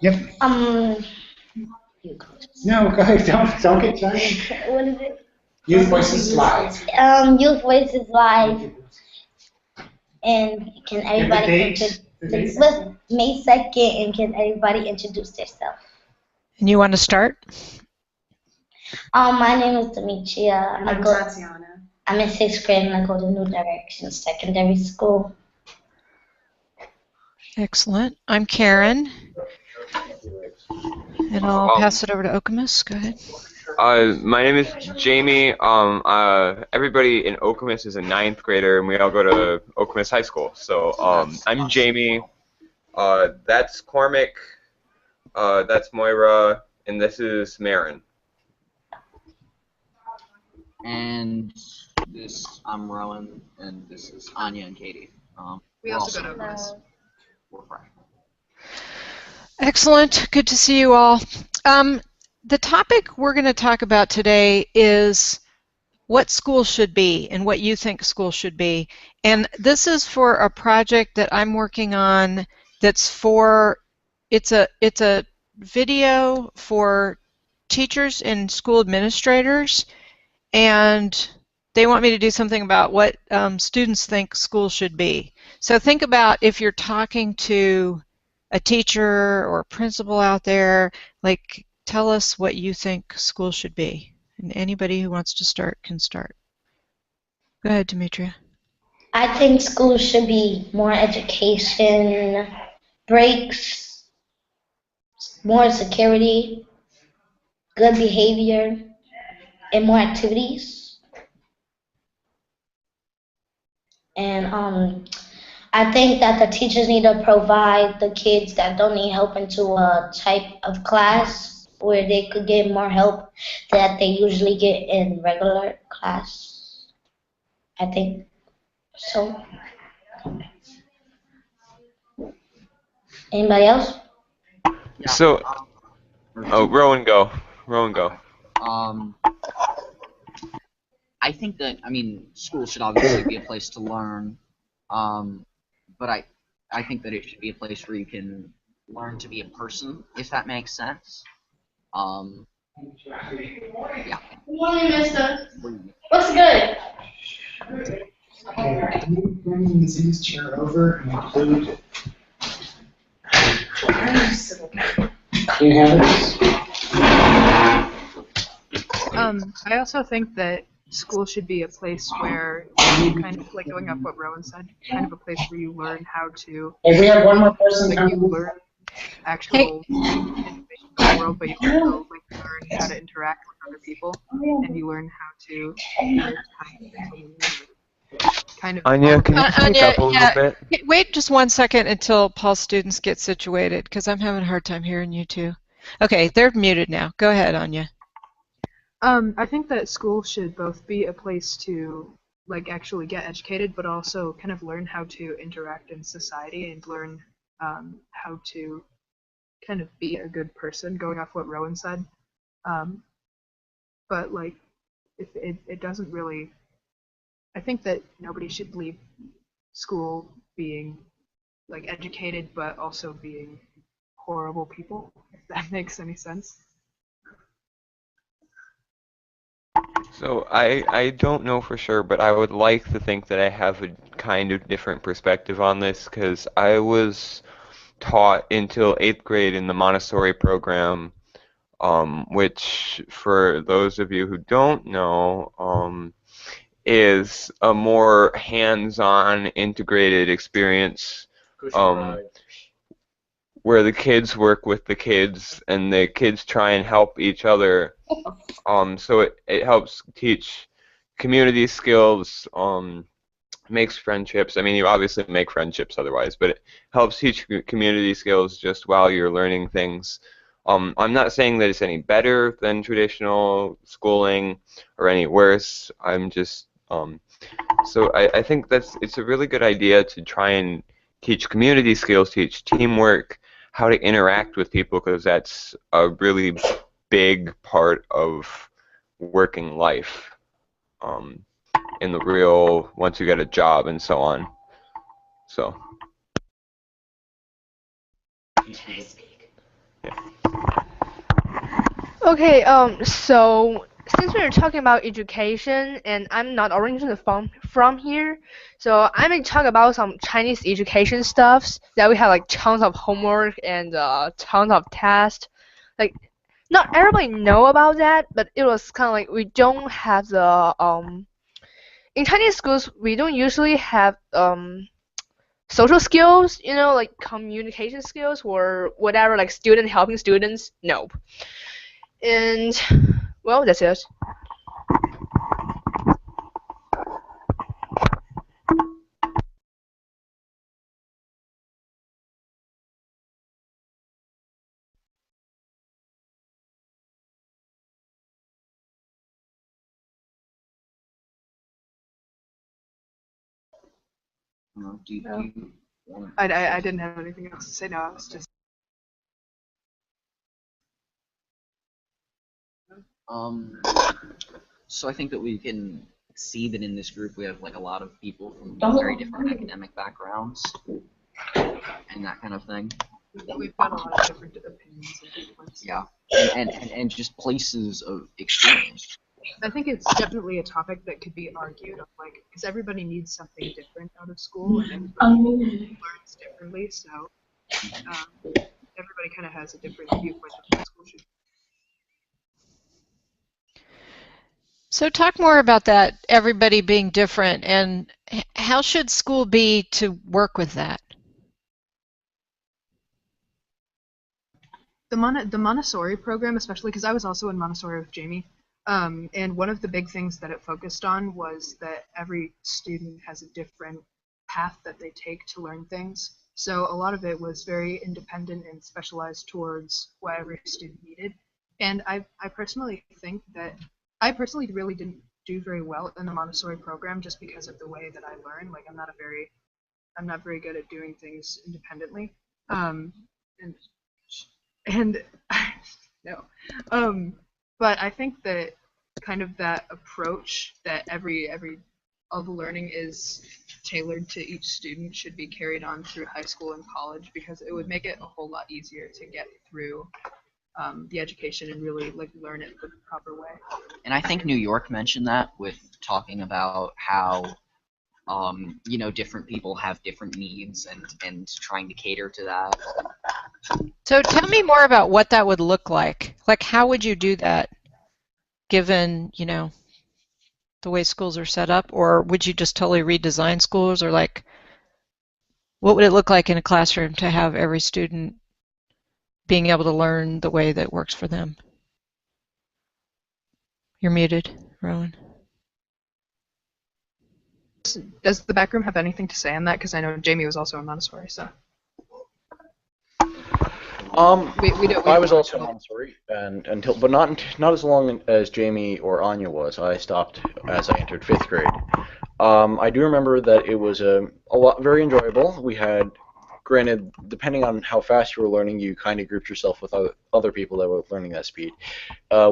Yep. You go. No, go ahead. Don't get shy. What is it? Youth Voices Live. Youth Voices Live, and can everybody with May 2nd, and can everybody introduce themselves? And you want to start? My name is Demetria. And I'm Tatiana. I'm in 6th grade and I go to New Direction Secondary School. Excellent. I'm Karen. And I'll pass it over to Okemos. Go ahead. My name is Jamie. Everybody in Okemos is a 9th grader, and we all go to Okemos High School. So I'm Jamie. That's Cormac. That's Moira, and this is Marin. And I'm Rowan, and this is Anya and Katie. We also go to Okemos. We're freshmen. Excellent. Good to see you all. The topic we're going to talk about today is what school should be and what you think school should be. And this is for a project that I'm working on that's for, it's a video for teachers and school administrators, and they want me to do something about what students think school should be. So think about if you're talking to a teacher or a principal out there, like, tell us what you think school should be. And anybody who wants to start can start. Go ahead, Demetria. I think school should be more education, breaks, more security, good behavior, and more activities. And I think that the teachers need to provide the kids that don't need help into a type of class where they could get more help that they usually get in regular class. I think so. Anybody else? Yeah. So, Rowan, go. Rowan, go. I think that, school should obviously be a place to learn, but I think that it should be a place where you can learn to be a person, if that makes sense. Yeah. Good morning, mister. What's good? Okay, can you bring Z's chair over and include? Can you handle this? I also think that school should be a place where you kind of, like going off what Rowan said, kind of a place where you learn how to, Hey, we have one more person like, you coming. learn actual information about the world, but you also like learn how to interact with other people, and you learn how to kind of Anya, can you speak up a little bit? Wait just 1 second until Paul's students get situated, because I'm having a hard time hearing you two. Okay, they're muted now. Go ahead, Anya. I think that school should both be a place to like actually get educated, but also kind of learn how to interact in society and learn how to kind of be a good person, going off what Rowan said. But like, if it doesn't really, I think that nobody should leave school being like educated, but also being horrible people, if that makes any sense. So I don't know for sure, but I would like to think that I have a kind of different perspective on this, because I was taught until 8th grade in the Montessori program, which for those of you who don't know, is a more hands-on integrated experience, where the kids work with the kids and the kids try and help each other. So it helps teach community skills, makes friendships. I mean, you obviously make friendships otherwise, but it helps teach community skills just while you're learning things. I'm not saying that it's any better than traditional schooling or any worse. I'm just so I think it's a really good idea to try and teach community skills, teach teamwork, how to interact with people, because that's a really big part of working life in the real, once you get a job and so on. So. Okay, so since we're talking about education, and I'm not originally from here, so I'm gonna talk about some Chinese education stuffs that we have like tons of homework and tons of tests. Like, not everybody know about that, but it was kind of like we don't have the in Chinese schools we don't usually have social skills, you know, like communication skills or whatever, like student helping students. Nope. And well, that's it. Do you want I didn't have anything else to say. No, I was just. um, so I think that we can see that in this group we have like a lot of people from very different academic backgrounds and that kind of thing. We've got a lot of different opinions and viewpoints. Yeah, and just places of experience. I think it's definitely a topic that could be argued, like, because everybody needs something different out of school, and everybody learns differently, so everybody kind of has a different viewpoint of what school should be. So talk more about that, everybody being different, and how should school be to work with that? The Montessori program, especially because I was also in Montessori with Jamie, and one of the big things that it focused on was that every student has a different path that they take to learn things. So a lot of it was very independent and specialized towards what every student needed. And I personally think that I personally really didn't do very well in the Montessori program just because of the way that I learn. Like I'm not very good at doing things independently. And and no. But I think that kind of that approach that all the learning is tailored to each student should be carried on through high school and college because it would make it a whole lot easier to get through the education and really like learn it the proper way. And I think New York mentioned that with talking about how you know, different people have different needs and trying to cater to that. So tell me more about what that would look like. Like, how would you do that, given, you know, the way schools are set up? Or would you just totally redesign schools? Or, like, what would it look like in a classroom to have every student being able to learn the way that works for them? You're muted, Rowan. Does the back room have anything to say on that? Because I know Jamie was also in Montessori, so. I was also in Montessori, but not as long as Jamie or Anya was. I stopped as I entered 5th grade. I do remember that it was a lot very enjoyable. We had, granted, depending on how fast you were learning, you kind of grouped yourself with other people that were learning that speed.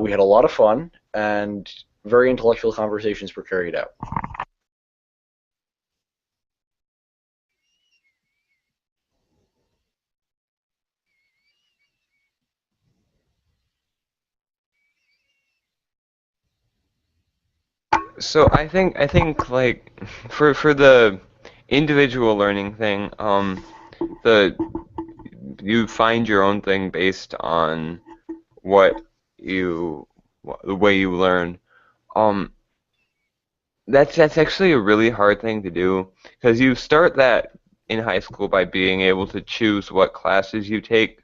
We had a lot of fun, and very intellectual conversations were carried out. So I think like for the individual learning thing, the you find your own thing based on what the way you learn. Um, that's actually a really hard thing to do because you start that in high school by being able to choose what classes you take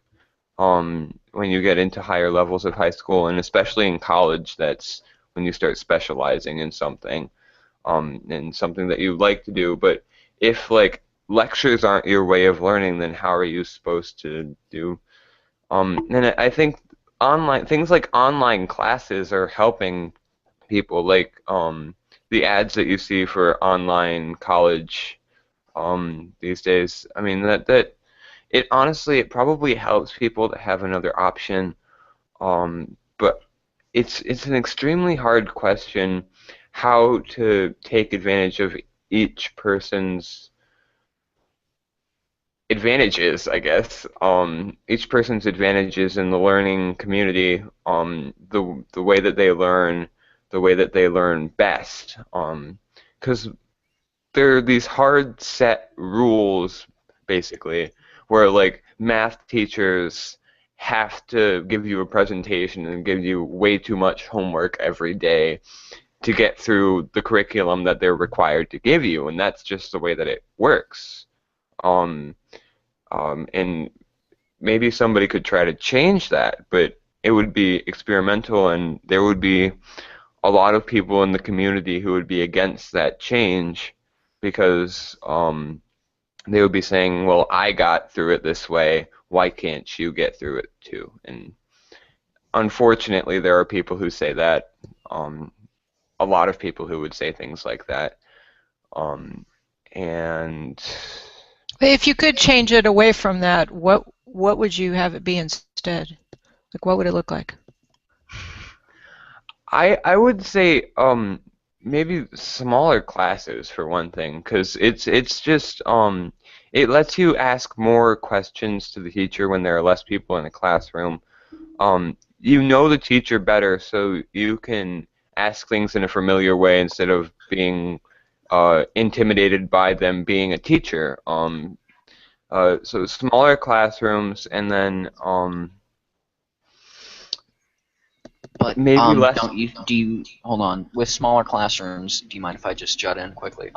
when you get into higher levels of high school, and especially in college, that's when you start specializing in something, and something that you like to do. But if like lectures aren't your way of learning, then how are you supposed to do? And I think online things like online classes are helping people, like the ads that you see for online college these days. I mean that it honestly it probably helps people to have another option, but it's an extremely hard question how to take advantage of each person's advantages, I guess. Each person's advantages in the learning community, the way that they learn, the way that they learn best. Because there are these hard set rules, basically, where like math teachers have to give you a presentation and give you way too much homework every day to get through the curriculum that they're required to give you, and that's just the way that it works. And maybe somebody could try to change that, but it would be experimental, and there would be a lot of people in the community who would be against that change because they would be saying, well, I got through it this way, why can't you get through it too? And unfortunately, there are people who say that, a lot of people who would say things like that. And If you could change it away from that, what would you have it be instead? Like, what would it look like? I would say maybe smaller classes for one thing, because it's just it lets you ask more questions to the teacher when there are less people in a classroom. You know the teacher better, so you can ask things in a familiar way instead of being intimidated by them being a teacher. So smaller classrooms, and then But maybe less. Hold on, with smaller classrooms, do you mind if I just jut in quickly?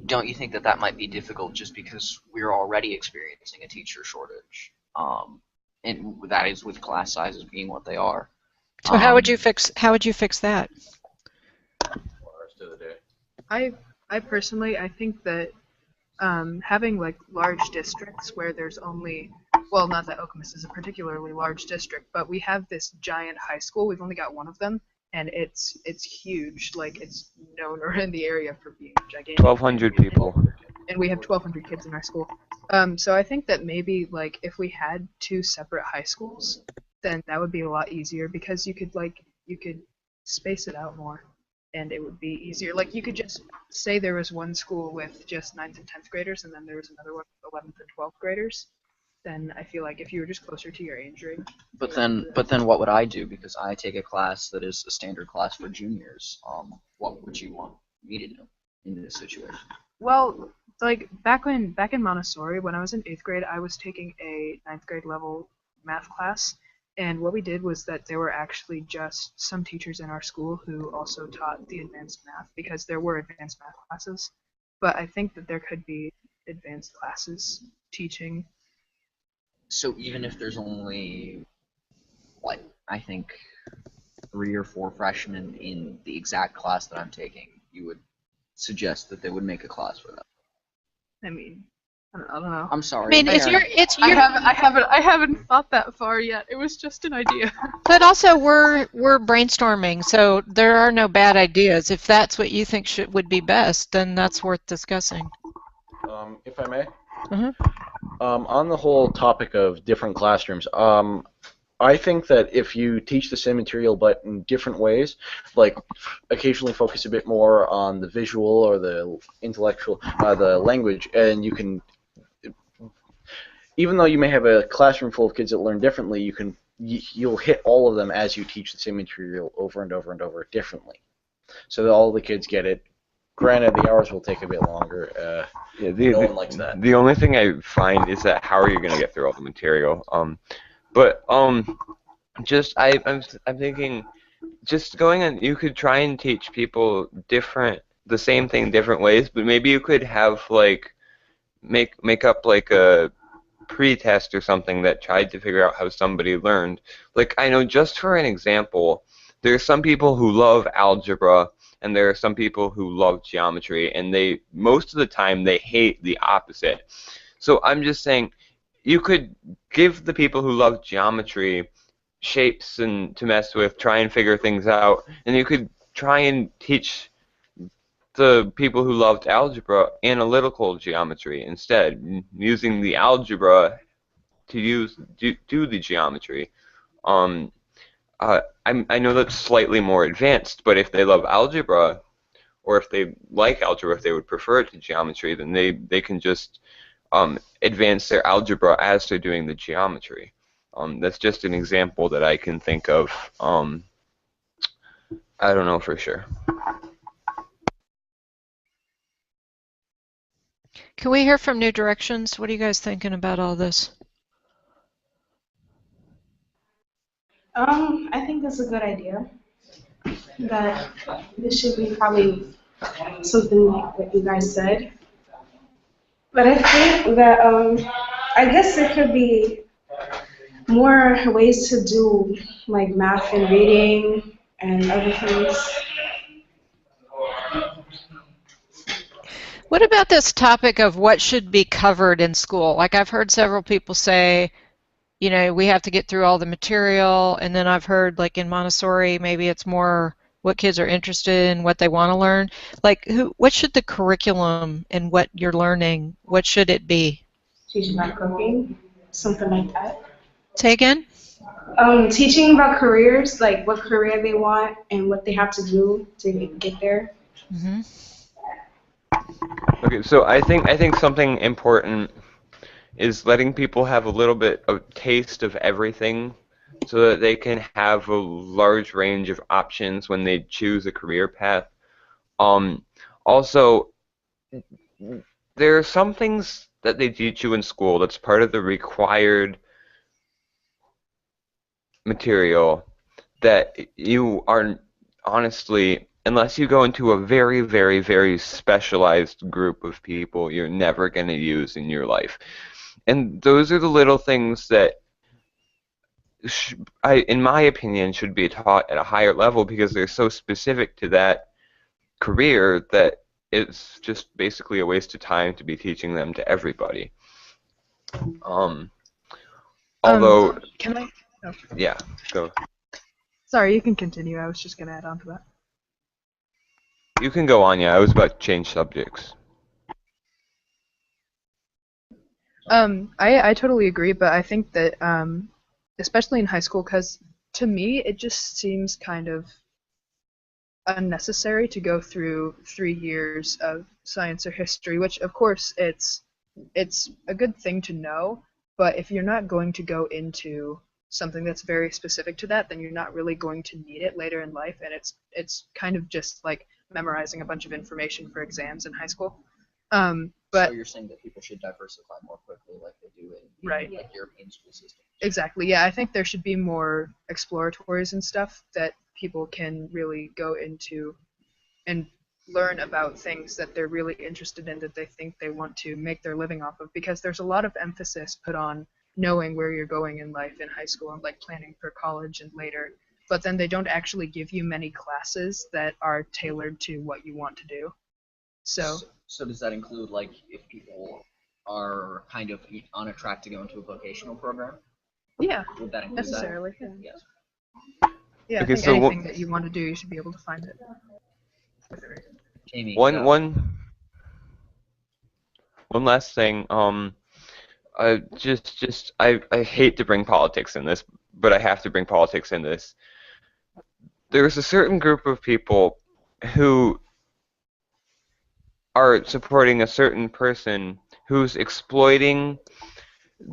Don't you think that that might be difficult just because we're already experiencing a teacher shortage? And that is with class sizes being what they are. So how would you fix that? I personally, I think that having like large districts where there's only, well, not that Okemos is a particularly large district, but we have this giant high school. We've only got one of them, and it's huge. Like, it's known around the area for being gigantic. 1,200 people. And we have 1,200 kids in our school. So I think that maybe like if we had 2 separate high schools, then that would be a lot easier because you could space it out more, and it would be easier. Like, you could just say there was one school with just 9th and 10th graders, and then there was another one with 11th and 12th graders. Then I feel like if you were just closer to your age range. But then what would I do? Because I take a class that is a standard class for juniors. What would you want me to do in this situation? Well, like back in Montessori, when I was in 8th grade, I was taking a 9th grade level math class, and what we did was that there were actually just some teachers in our school who also taught the advanced math, because there were advanced math classes. But I think that there could be advanced classes teaching. So even if there's only, like, I think 3 or 4 freshmen in the exact class that I'm taking, you would suggest that they would make a class for that? I mean, I don't know. I'm sorry. I mean, it's your. I haven't thought that far yet. It was just an idea. But also, we're brainstorming, so there are no bad ideas. If that's what you think would be best, then that's worth discussing. If I may. Mm-hmm. On the whole topic of different classrooms, I think that if you teach the same material but in different ways, like occasionally focus a bit more on the visual or the intellectual, the language, and you can, even though you may have a classroom full of kids that learn differently, you'll hit all of them as you teach the same material over and over and over differently, so that all the kids get it. Granted, the hours will take a bit longer. No one likes that. The only thing I find is that how are you going to get through all the material? Just I'm thinking, just going on, you could try and teach people the same thing different ways, but maybe you could have like make up like a pre-test or something that tried to figure out how somebody learned. Like, I know, just for an example, there are some people who love algebra and there are some people who love geometry, and most of the time they hate the opposite. So I'm just saying, you could give the people who love geometry shapes to mess with, try and figure things out, and you could try and teach the people who loved algebra analytical geometry instead, using the algebra to do the geometry. I know that's slightly more advanced, but if they love algebra, or if they like algebra, if they would prefer it to geometry, then they can just advance their algebra as they're doing the geometry. That's just an example that I can think of. I don't know for sure. Can we hear from New Directions? What are you guys thinking about all this? I think that's a good idea. That this should be probably something like what you guys said. But I think that I guess there could be more ways to do like math and reading and other things. What about this topic of what should be covered in school? Like I've heard several people say, you know, we have to get through all the material, and then I've heard like in Montessori, maybe it's more what kids are interested in, what they want to learn. Like what should the curriculum and what you're learning, what should it be? Teaching about cooking, something like that. Say again? Teaching about careers, like what career they want and what they have to do to get there. Mm-hmm. Okay, so I think something important is letting people have a little bit of taste of everything so that they can have a large range of options when they choose a career path. Also, there are some things that they teach you in school that's part of the required material that you are honestly, unless you go into a very, very, very specialized group of people, you're never going to use in your life. And those are the little things that, in my opinion, should be taught at a higher level because they're so specific to that career that it's just basically a waste of time to be teaching them to everybody. Although, Can I? Oh. yeah, go. Sorry, you can continue. I was just going to add on to that. You can go on, yeah. I was about to change subjects. I totally agree, but I think that especially in high school, because to me it just seems kind of unnecessary to go through 3 years of science or history, which of course it's a good thing to know, but if you're not going to go into something that's very specific to that, then you're not really going to need it later in life, and it's kind of just like memorizing a bunch of information for exams in high school. But so you're saying that people should diversify more quickly like they do in right. like European school systems. Exactly, yeah. I think there should be more exploratories and stuff that people can really go into and learn about things that they're really interested in, that they think they want to make their living off of, because there's a lot of emphasis put on knowing where you're going in life in high school and like planning for college and later, but then they don't actually give you many classes that are tailored to what you want to do. So does that include like if people are kind of on a track to go into a vocational program? Yeah, would that include necessarily. that? Yeah. Yeah, Okay, I think so anything that you want to do, you should be able to find it. Jamie, One last thing. I hate to bring politics in this, but I have to bring politics in this. There's a certain group of people who are supporting a certain person who's exploiting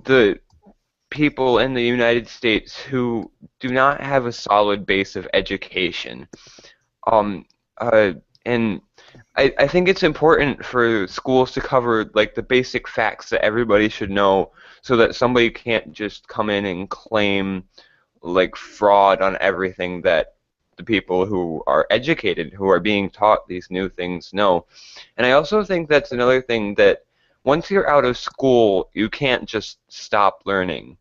the people in the United States who do not have a solid base of education. And I think it's important for schools to cover like the basic facts that everybody should know, so that somebody can't just come in and claim like fraud on everything that the people who are educated, who are being taught these new things, know. And I also think that's another thing, that once you're out of school, you can't just stop learning.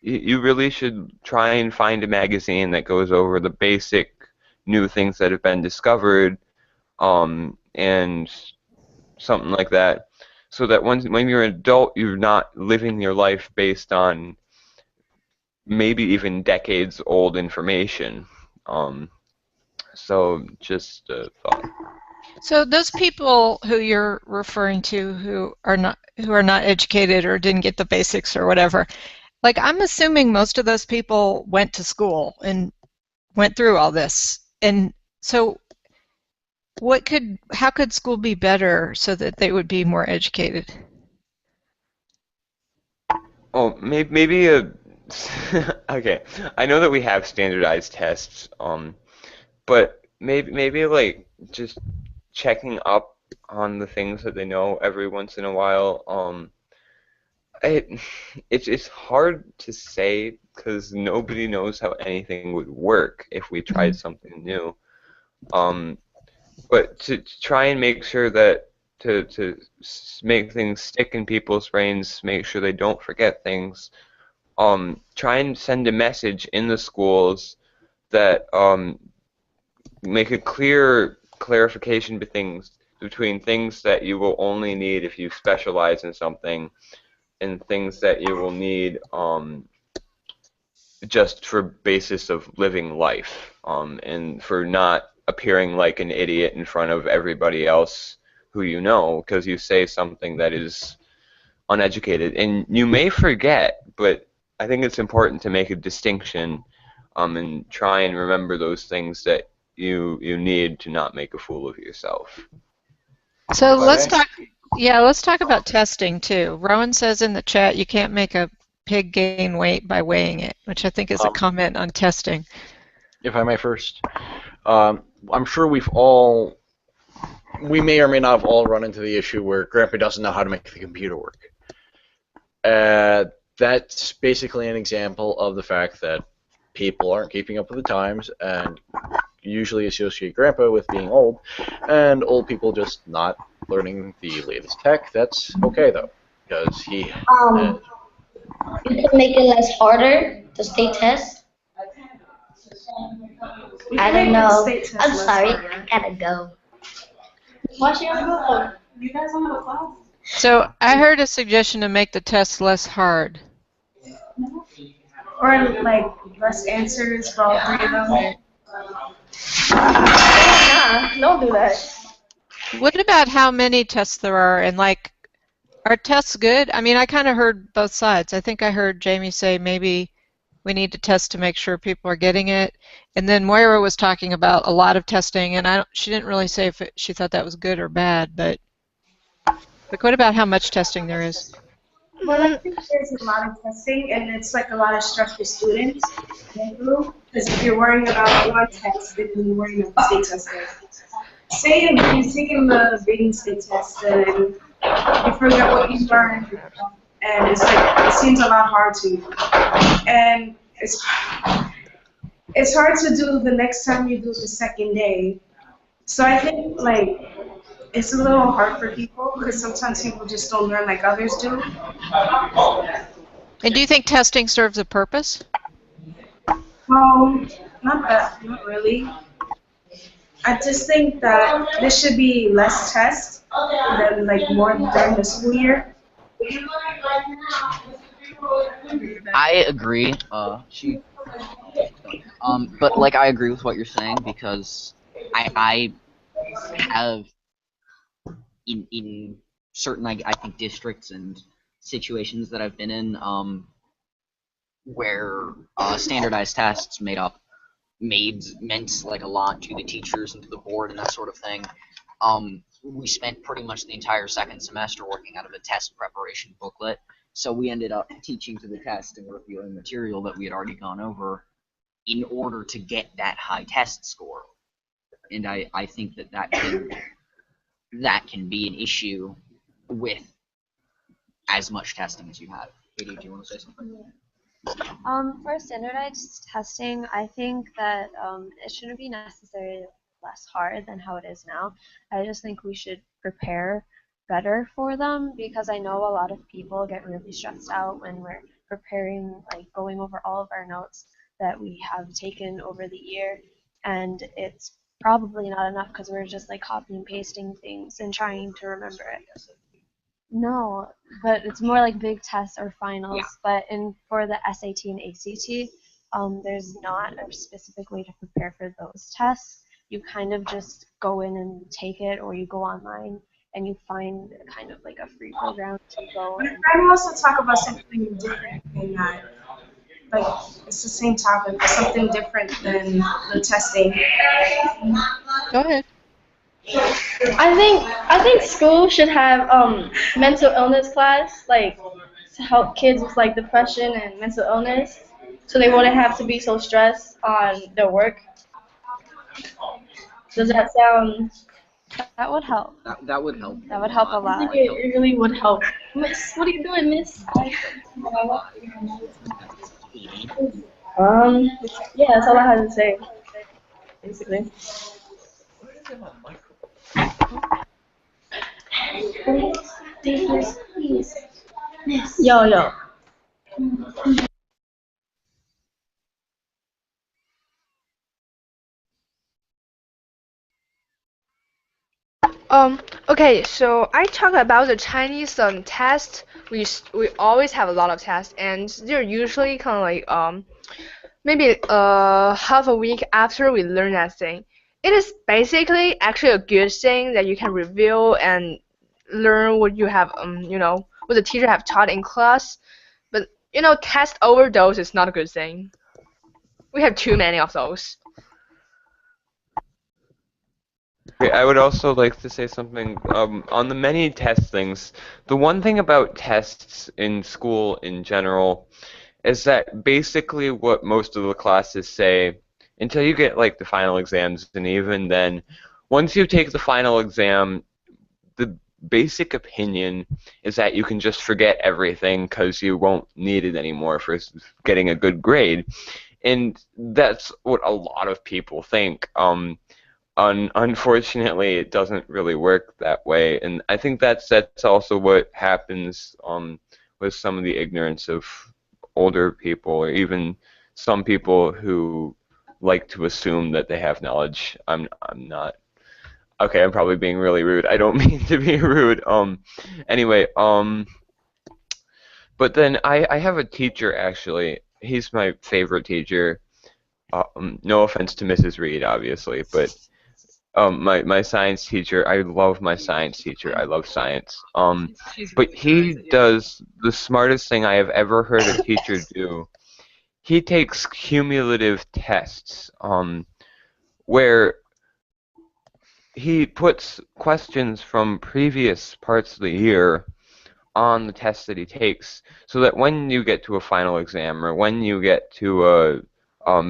You really should try and find a magazine that goes over the basic new things that have been discovered, and something like that, so that when you're an adult, you're not living your life based on maybe even decades old information. So just a thought. So those people who you're referring to who are not educated or didn't get the basics or whatever, like I'm assuming most of those people went to school and went through all this. And so how could school be better so that they would be more educated? Oh, maybe a okay. I know that we have standardized tests, but maybe like just checking up on the things that they know every once in a while. It it's hard to say because nobody knows how anything would work if we tried something new. Um, but to try and make sure that make things stick in people's brains, make sure they don't forget things. Try and send a message in the schools that make a clear clarification between things that you will only need if you specialize in something and things that you will need just for basis of living life and for not appearing like an idiot in front of everybody else who you know because you say something that is uneducated and you may forget, but I think it's important to make a distinction and try and remember those things that you need to not make a fool of yourself. So let's talk. Yeah, let's talk about testing too. Rowan says in the chat you can't make a pig gain weight by weighing it, which I think is a comment on testing. If I may first, I'm sure we may or may not have all run into the issue where Grandpa doesn't know how to make the computer work. That's basically an example of the fact that people aren't keeping up with the times and usually associate Grandpa with being old, and old people just not learning the latest tech. That's okay though, because he. You can make it less harder, the state test. I don't know. I'm sorry. I gotta go. Why's she on the phone? You guys don't have a class? So I heard a suggestion to make the test less hard. Or like less answers for all three of them. Nah, don't do that. What about how many tests there are and like, are tests good? I mean, I kind of heard both sides. I think I heard Jamie say maybe we need to test to make sure people are getting it. And then Moira was talking about a lot of testing, and she didn't really say if she thought that was good or bad, but what about how much testing there is? Well, I think there's a lot of testing, and it's like a lot of stress for students. Because if you're worrying about one test, then you're worrying about the state test. Say if you're taking the reading state test, then you forget what you learned, and it's like it seems a lot hard to you. And it's hard to do the next time you do the second day. So I think like it's a little hard for people because sometimes people just don't learn like others do. And do you think testing serves a purpose? Not really. I just think that there should be less tests than like more during the school year. I agree. But like I agree with what you're saying because I have in certain I think districts and situations that I've been in where standardized tests meant like a lot to the teachers and to the board and that sort of thing. We spent pretty much the entire second semester working out of a test preparation booklet, so we ended up teaching to the test and reviewing material that we had already gone over in order to get that high test score. And I think that can be an issue with as much testing as you have. Katie, do you want to say something? For standardized testing, I think that it shouldn't be necessarily less hard than how it is now. I just think we should prepare better for them because I know a lot of people get really stressed out when we're preparing, like going over all of our notes that we have taken over the year, and it's probably not enough because we're just like copying and pasting things and trying to remember it. No, but it's more like big tests or finals. Yeah. But for the SAT and ACT, there's not a specific way to prepare for those tests. You kind of just go in and take it, or you go online and you find kind of like a free program to go. But I would also talk about something different than that. Like it's the same topic, but something different than the testing. Go ahead. I think school should have mental illness class, like to help kids with like depression and mental illness, so they wouldn't have to be so stressed on their work. Does that sound? That would help. That would help. That would help a I lot. think it really would help. Miss, what are you doing, Miss? Yeah, that's all I had to say, basically. Yo. Okay, so I talk about the Chinese test. We always have a lot of tests, and they're usually kind of like maybe half a week after we learn that thing. It is basically actually a good thing that you can review and learn what you have what the teacher have taught in class. But test overdose is not a good thing. We have too many of those. Okay, I would also like to say something on the many test things. The one thing about tests in school in general is that basically what most of the classes say, until you get like the final exams, and even then, once you take the final exam, the basic opinion is that you can just forget everything because you won't need it anymore for getting a good grade. And that's what a lot of people think. Unfortunately, it doesn't really work that way, and I think that's also what happens with some of the ignorance of older people, or even some people who like to assume that they have knowledge. I'm not. Okay, I'm probably being really rude. I don't mean to be rude. Anyway, but then I have a teacher actually. He's my favorite teacher. No offense to Mrs. Reed, obviously, but. My science teacher, I love my science teacher. I love science. But he does the smartest thing I have ever heard a teacher do. He takes cumulative tests, where he puts questions from previous parts of the year on the test that he takes, so that when you get to a final exam or when you get to a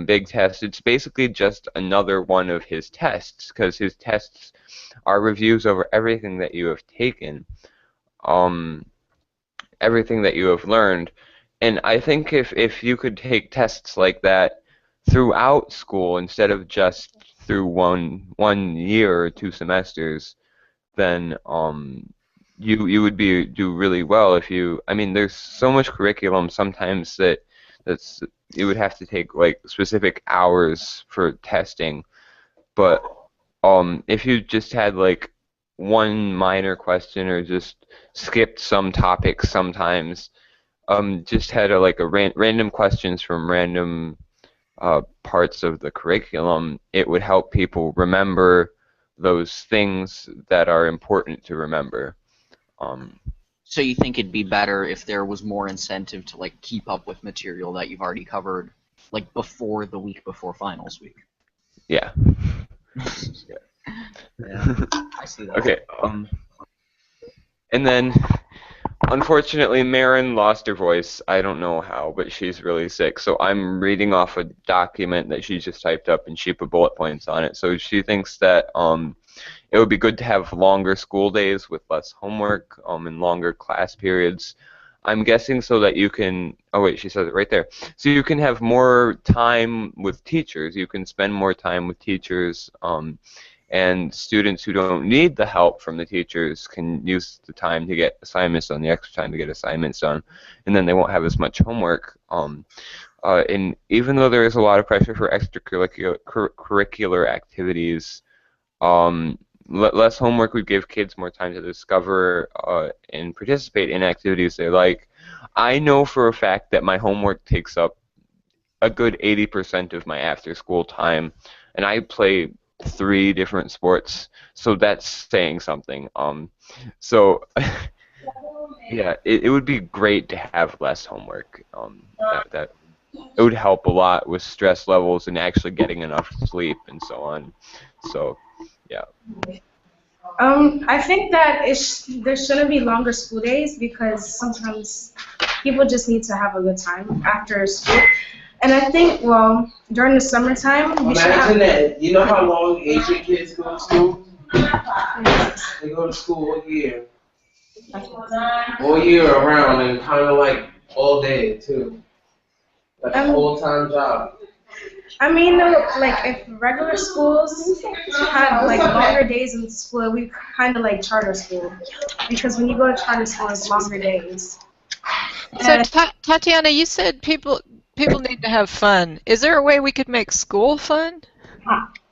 big test, it's basically just another one of his tests, because his tests are reviews over everything that you have taken, everything that you have learned. And I think if you could take tests like that throughout school instead of just through one year or 2 semesters, then you would do really well. I mean, there's so much curriculum sometimes that's you would have to take like specific hours for testing, but if you just had like one minor question or just skipped some topics sometimes, just had random questions from random parts of the curriculum, it would help people remember those things that are important to remember. So you think it'd be better if there was more incentive to like keep up with material that you've already covered, like before the week before finals week? Yeah. Yeah, I see that. Okay. And then, unfortunately, Marin lost her voice. I don't know how, but she's really sick. So I'm reading off a document that she just typed up, and she put bullet points on it. So she thinks that it would be good to have longer school days with less homework and longer class periods. I'm guessing so that you can, oh wait, she says it right there. So you can have more time with teachers. You can spend more time with teachers, and students who don't need the help from the teachers can use the time to get assignments done, the extra time to get assignments done, and then they won't have as much homework. And even though there is a lot of pressure for extracurricular activities, less homework would give kids more time to discover and participate in activities they like. I know for a fact that my homework takes up a good 80% of my after-school time, and I play 3 different sports, so that's saying something. So yeah, it would be great to have less homework. That it would help a lot with stress levels and actually getting enough sleep and so on. So yeah. I think that there shouldn't be longer school days because sometimes people just need to have a good time after school. And I think, well, during the summertime, we should Imagine have. that. You know how long Asian kids go to school? They go to school all year. All year around and kind of like all day too. Like a full-time job. I mean, like if regular schools had like longer days in school, we kind of like charter school, because when you go to charter school, it's longer days. So Tatiana, you said people need to have fun. Is there a way we could make school fun?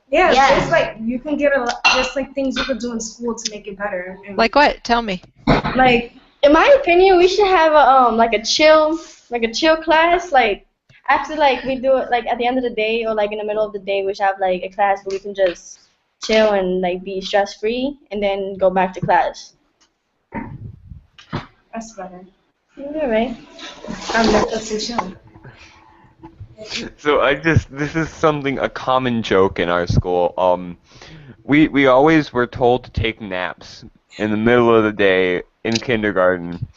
Yeah, Yes. it's like you can get just like things you could do in school to make it better. And, Like what? Tell me. like, In my opinion, we should have a chill class. Like after like we do it like at the end of the day or like in the middle of the day, we should have like a class where we can just chill and like be stress free and then go back to class. that's better. All right. I'm not so chill. So this is a common joke in our school. We always were told to take naps in the middle of the day in kindergarten.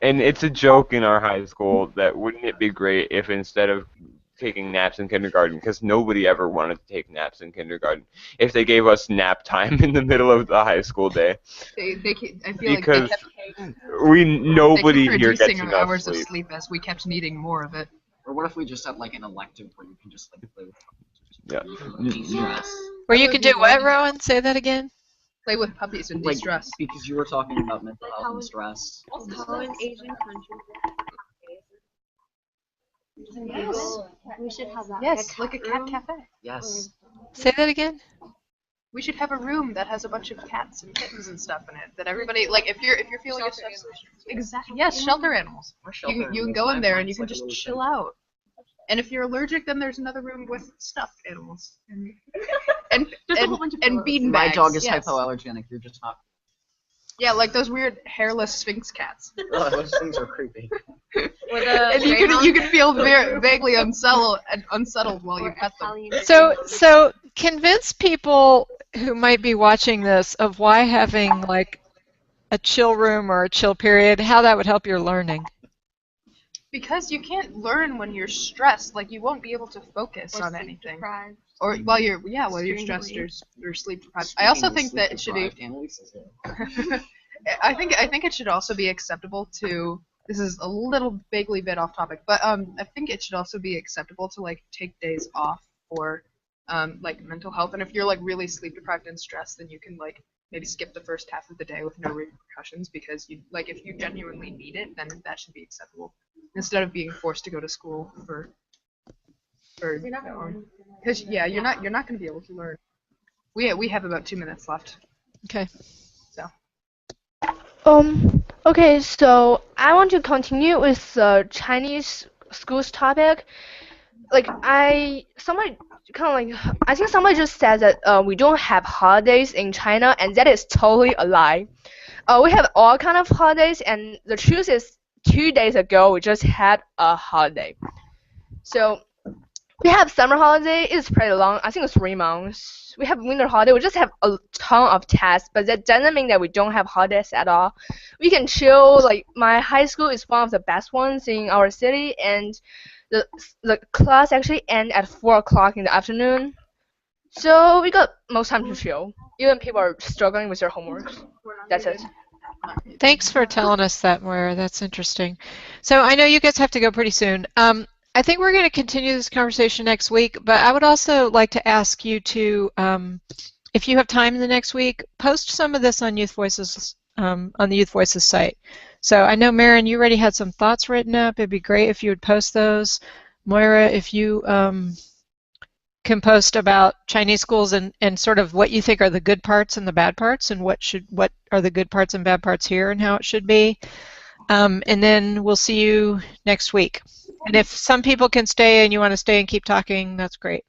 And it's a joke in our high school that wouldn't it be great if instead of taking naps in kindergarten, because nobody ever wanted to take naps in kindergarten, if they gave us nap time in the middle of the high school day. I feel Because like they kept nobody here gets reducing our enough hours sleep. of sleep as we kept needing more of it. Or what if we just had like an elective where you can just like play with Yeah. de-stress? Where you can do what, Rowan? Say that again. Play with puppies and Like, de-stress. because you were talking about mental health and stress. How in Asian countries. Yes. We should have that. Yes, like a cat cafe. Yes. Say that again. We should have a room that has a bunch of cats and kittens and stuff in it. That everybody like if you're feeling exactly yes, shelter animals. You can go in there and you can just chill out. And if you're allergic, then there's another room with stuffed animals and Just a whole bunch of and pillows. bean My bags. dog is yes. hypoallergenic. You're just not. Yeah, like those weird hairless sphinx cats. Oh, those things are creepy. And you can feel vaguely unsettled while you pet them. So convince people who might be watching this of why having like a chill room or a chill period, how that would help your learning. Because you can't learn when you're stressed. Like you won't be able to focus on anything. Or while you're stressed or sleep deprived. I also think that it should be. I think it should also be acceptable to. This is a little vaguely bit off topic, but I think it should also be acceptable to like take days off for like mental health. And if you're like really sleep deprived and stressed, then you can like maybe skip the first half of the day with no repercussions because you like if you genuinely need it, then that should be acceptable instead of being forced to go to school for because yeah, you're not going to be able to learn. We have about 2 minutes left. Okay. So. Okay, so I want to continue with the Chinese schools topic. Like I think somebody just said that we don't have holidays in China, and that is totally a lie. We have all kind of holidays, and the truth is 2 days ago we just had a holiday. So we have summer holiday, it's pretty long, I think it's 3 months. We have winter holiday, we just have a ton of tests, but that doesn't mean that we don't have holidays at all. We can chill, like my high school is one of the best ones in our city, and the class actually end at 4 o'clock in the afternoon. So we got most time to chill. Even people are struggling with their homework. That's it. Thanks for telling us that, Moira. That's interesting. So I know you guys have to go pretty soon. I think we're going to continue this conversation next week, but I would also like to ask you to, if you have time in the next week, post some of this on Youth Voices, on the Youth Voices site. So I know, Marin, you already had some thoughts written up. It'd be great if you would post those. Moira, if you can post about Chinese schools and sort of what you think are the good parts and the bad parts, and what are the good parts and bad parts here and how it should be. And then we'll see you next week. And if some people can stay and you want to stay and keep talking, that's great.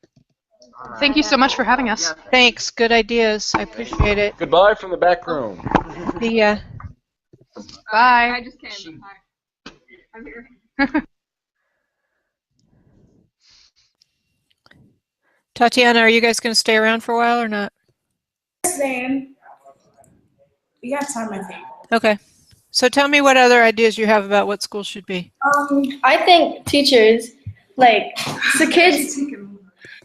Thank you so much for having us. Thanks. Good ideas. I appreciate it. Goodbye from the back room. See ya. Bye. I just came. I'm here. Tatiana, are you guys going to stay around for a while or not? Then we got time, I think. Okay. So tell me what other ideas you have about what schools should be. I think teachers, like, the kids,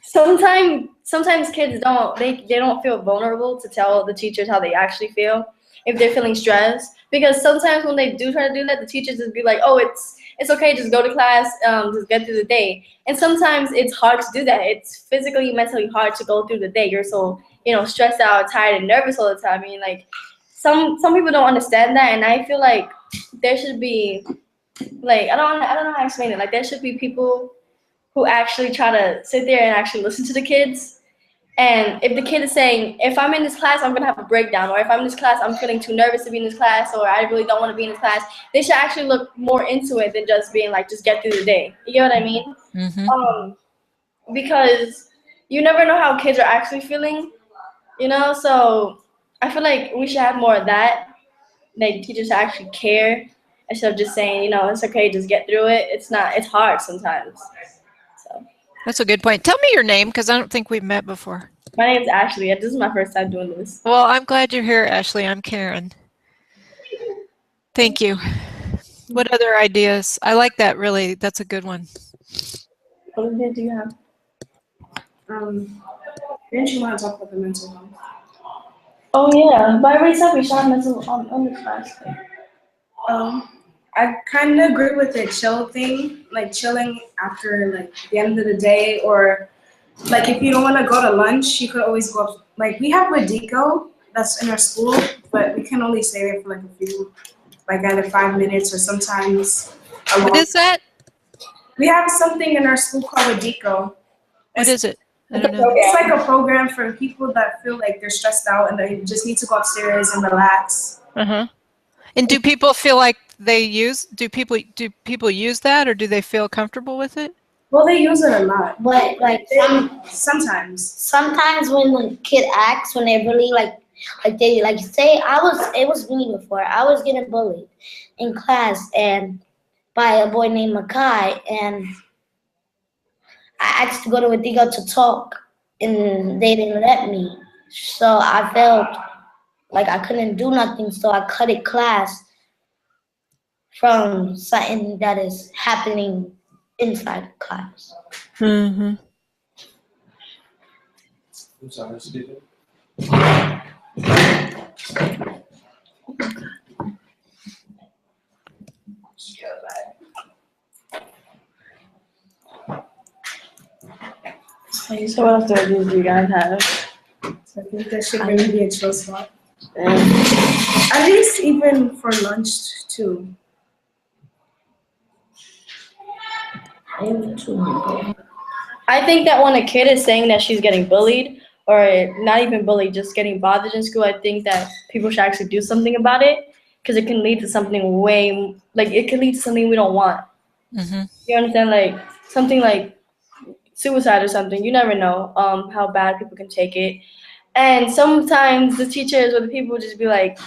sometimes kids they don't feel vulnerable to tell the teachers how they actually feel if they're feeling stressed, because sometimes when they do try to do that, the teachers just be like, oh, it's okay, just go to class, just get through the day. And sometimes it's hard to do that. It's physically, mentally hard to go through the day. You're so, stressed out, tired, and nervous all the time. I mean, like, some people don't understand that, and I feel like there should be, like, I don't know how to explain it. Like, there should be people who actually try to sit there and actually listen to the kids. And if the kid is saying, if I'm in this class, I'm going to have a breakdown, or if I'm in this class, I'm feeling too nervous to be in this class, or I really don't want to be in this class, they should actually look more into it than just being like, just get through the day. You get what I mean? Mm-hmm. Because you never know how kids are actually feeling, so I feel like we should have more of that. Like, teachers actually care instead of just saying, it's okay, just get through it. It's hard sometimes. So. That's a good point. Tell me your name, because I don't think we've met before. My name's Ashley. This is my first time doing this. Well, I'm glad you're here, Ashley. I'm Karen. Thank you. What other ideas? I like that, really. That's a good one. What idea do you have? Didn't you want to talk about the mental health? Oh, yeah. But I already said we should have mental on the class. I kind of agree with the chill thing, like chilling after like the end of the day, or like if you don't want to go to lunch, you could always go up. Like, we have Wadigo that's in our school, but we can only stay there for like a few, like either 5 minutes or sometimes a long. What is that? We have something in our school called Wadigo. What is it? I don't know. It's like a program for people that feel like they're stressed out and they just need to go upstairs and relax. Uh-huh. And do people feel like do people use that, or do they feel comfortable with it? Well, they use it a lot. But like sometimes. Sometimes when the kid acts, when they really like they like say it was me before. I was getting bullied in class and by a boy named Makai, and I asked to go to Wadigo to talk, and they didn't let me. So I felt like I couldn't do nothing, so I cut it class from something that is happening inside class. Mm-hmm. I'm sorry, Stephen. So what else do you guys have? So I think that should really be a chill spot. At least even for lunch too. I think that when a kid is saying that she's getting bullied, or not even bullied, just getting bothered in school, I think that people should actually do something about it, because it can lead to something it can lead to something we don't want. Mm-hmm. You understand? Like something like suicide or something. You never know how bad people can take it. And sometimes the teachers or the people just be like,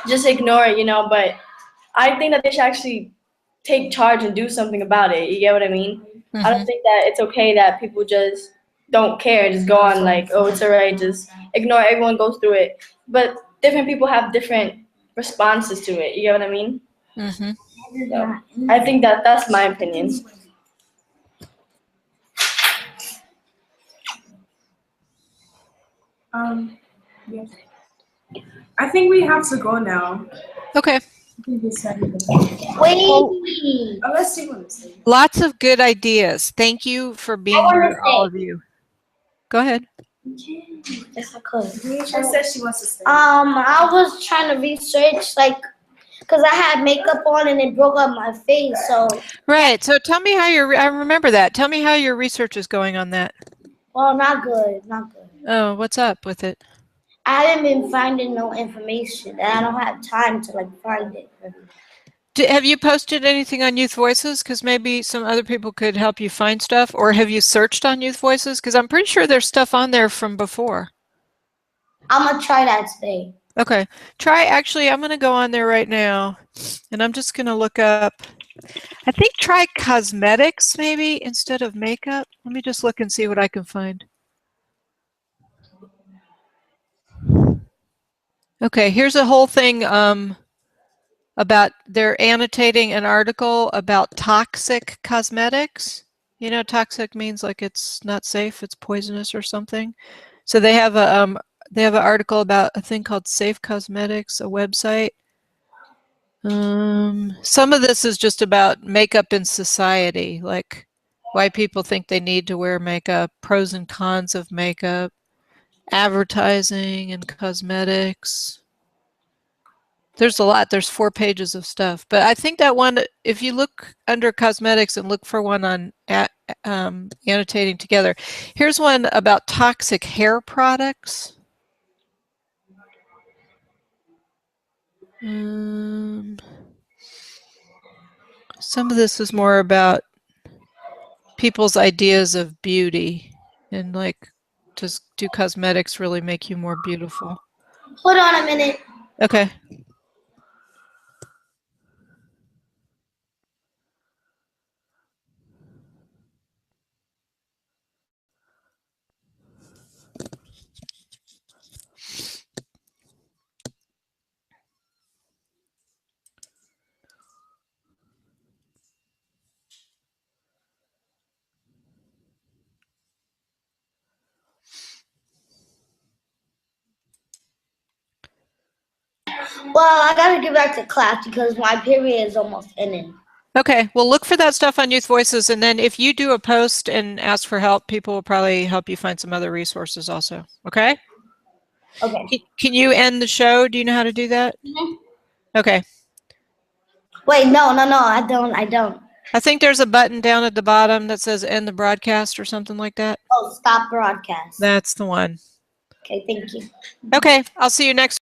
just ignore it, but I think that they should actually take charge and do something about it. You get what I mean? Mm-hmm. I don't think that it's okay that people just don't care, just go on like, oh, it's alright, just ignore it. Everyone goes through it. But different people have different responses to it. You get what I mean? Mm-hmm. So, I think that's my opinion. Yeah. I think we have to go now. Okay. Wait. Unless you want to say. Lots of good ideas. Thank you for being here, all of you. Go ahead. Yes, I could. She said she wants to stay. I was trying to research, because I had makeup on and it broke up my face, so. Right. So tell me how I remember that. Tell me how your research is going on that. Well, not good. Oh, what's up with it? I haven't been finding no information, and I don't have time to find it. Have you posted anything on Youth Voices? Because maybe some other people could help you find stuff. Or have you searched on Youth Voices? Because I'm pretty sure there's stuff on there from before. I'm going to try that today. Okay. I'm going to go on there right now. And I'm just going to look up, I think try cosmetics maybe instead of makeup. Let me just look and see what I can find. Okay, here's a whole thing they're annotating an article about toxic cosmetics. You know, toxic means like it's not safe, it's poisonous or something. So they have an article about a thing called Safe Cosmetics, a website. Some of this is just about makeup in society, like why people think they need to wear makeup, pros and cons of makeup, advertising and cosmetics. There's a lot. There's 4 pages of stuff. But I think that one, if you look under cosmetics and look for one on annotating together, here's one about toxic hair products. Some of this is more about people's ideas of beauty and like, does do cosmetics really make you more beautiful? Hold on a minute. Okay. Well, I gotta get back to class because my period is almost ending. Okay, well, look for that stuff on Youth Voices, and then if you do a post and ask for help, people will probably help you find some other resources also. Okay? Okay. Can you end the show? Do you know how to do that? Okay. Wait, no, I don't. I think there's a button down at the bottom that says end the broadcast or something like that. Oh, stop broadcast. That's the one. Okay, thank you. Okay, I'll see you next